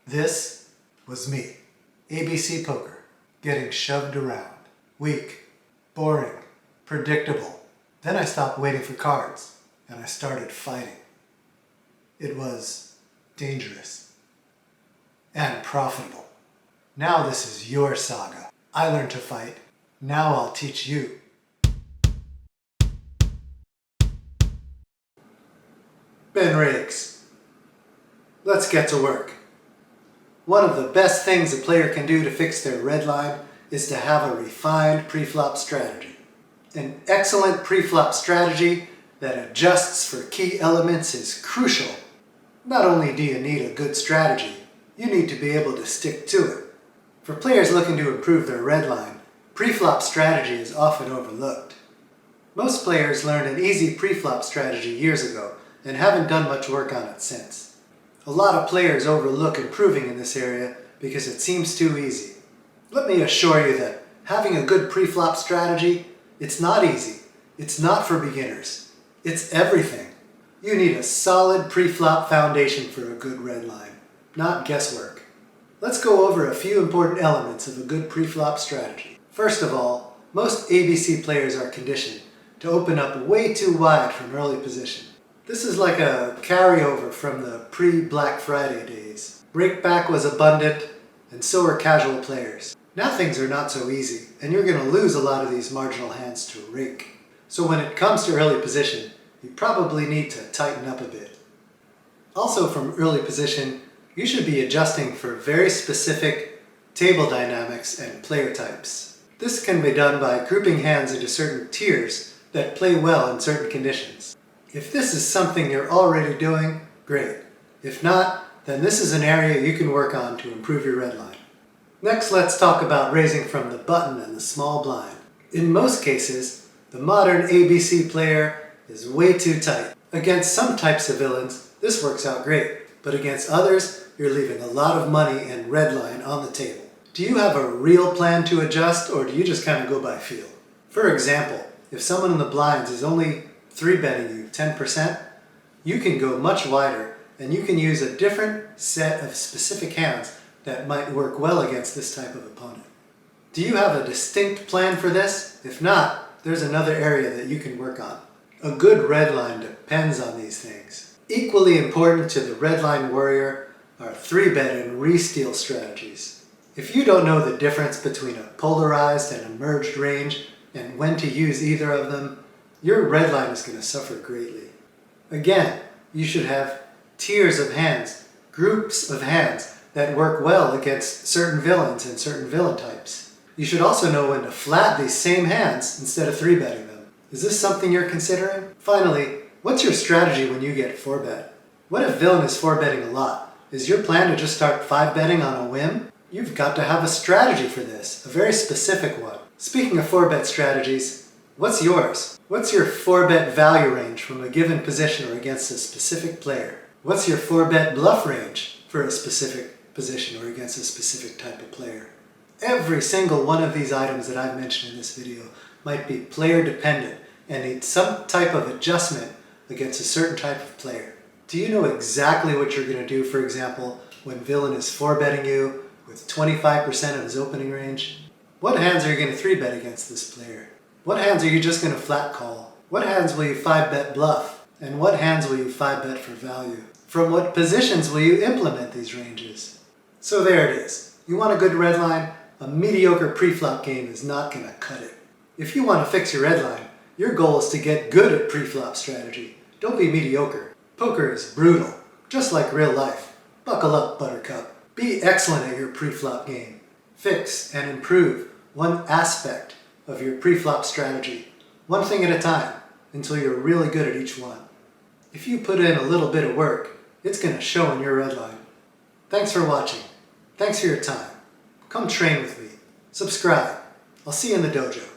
This was me, ABC poker, getting shoved around. Weak, boring, predictable. Then I stopped waiting for cards, and I started fighting. It was dangerous and profitable. Now this is your saga. I learned to fight. Now I'll teach you. Ben Riggs. Let's get to work. One of the best things a player can do to fix their red line is to have a refined preflop strategy. An excellent preflop strategy that adjusts for key elements is crucial. Not only do you need a good strategy, you need to be able to stick to it. For players looking to improve their red line, preflop strategy is often overlooked. Most players learned an easy preflop strategy years ago and haven't done much work on it since. A lot of players overlook improving in this area because it seems too easy. Let me assure you that having a good preflop strategy, it's not easy. It's not for beginners. It's everything. You need a solid preflop foundation for a good red line, not guesswork. Let's go over a few important elements of a good preflop strategy. First of all, most ABC players are conditioned to open up way too wide from early position. This is like a carryover from the pre-Black Friday days. Breakback was abundant, and so were casual players. Now things are not so easy, and you're going to lose a lot of these marginal hands to rake. So when it comes to early position, you probably need to tighten up a bit. Also from early position, you should be adjusting for very specific table dynamics and player types. This can be done by grouping hands into certain tiers that play well in certain conditions. If this is something you're already doing, great. If not, then this is an area you can work on to improve your red line. Next, let's talk about raising from the button and the small blind. In most cases, the modern ABC player is way too tight. Against some types of villains, this works out great, but against others, you're leaving a lot of money and red line on the table. Do you have a real plan to adjust, or do you just kind of go by feel? For example, if someone in the blinds is only 3-betting you 10%, you can go much wider and you can use a different set of specific hands that might work well against this type of opponent. Do you have a distinct plan for this? If not, there's another area that you can work on. A good red line depends on these things. Equally important to the red line warrior are 3-bet and re-steal strategies. If you don't know the difference between a polarized and a merged range and when to use either of them, your red line is going to suffer greatly. Again, you should have tiers of hands, groups of hands that work well against certain villains and certain villain types. You should also know when to flat these same hands instead of 3-betting them. Is this something you're considering? Finally, what's your strategy when you get 4-bet? What if villain is 4-betting a lot? Is your plan to just start 5-betting on a whim? You've got to have a strategy for this, a very specific one. Speaking of 4-bet strategies, what's yours? What's your 4-bet value range from a given position or against a specific player? What's your 4-bet bluff range for a specific position or against a specific type of player? Every single one of these items that I've mentioned in this video might be player dependent and need some type of adjustment against a certain type of player. Do you know exactly what you're going to do, for example, when villain is 4-betting you with 25% of his opening range? What hands are you going to 3-bet against this player? What hands are you just going to flat call? What hands will you 5-bet bluff? And what hands will you 5-bet for value? From what positions will you implement these ranges? So there it is. You want a good red line? A mediocre preflop game is not going to cut it. If you want to fix your red line, your goal is to get good at preflop strategy. Don't be mediocre. Poker is brutal, just like real life. Buckle up, Buttercup. Be excellent at your preflop game. Fix and improve one aspect of your preflop strategy, one thing at a time, until you're really good at each one. If you put in a little bit of work, it's going to show in your red line. Thanks for watching. Thanks for your time. Come train with me. Subscribe. I'll see you in the dojo.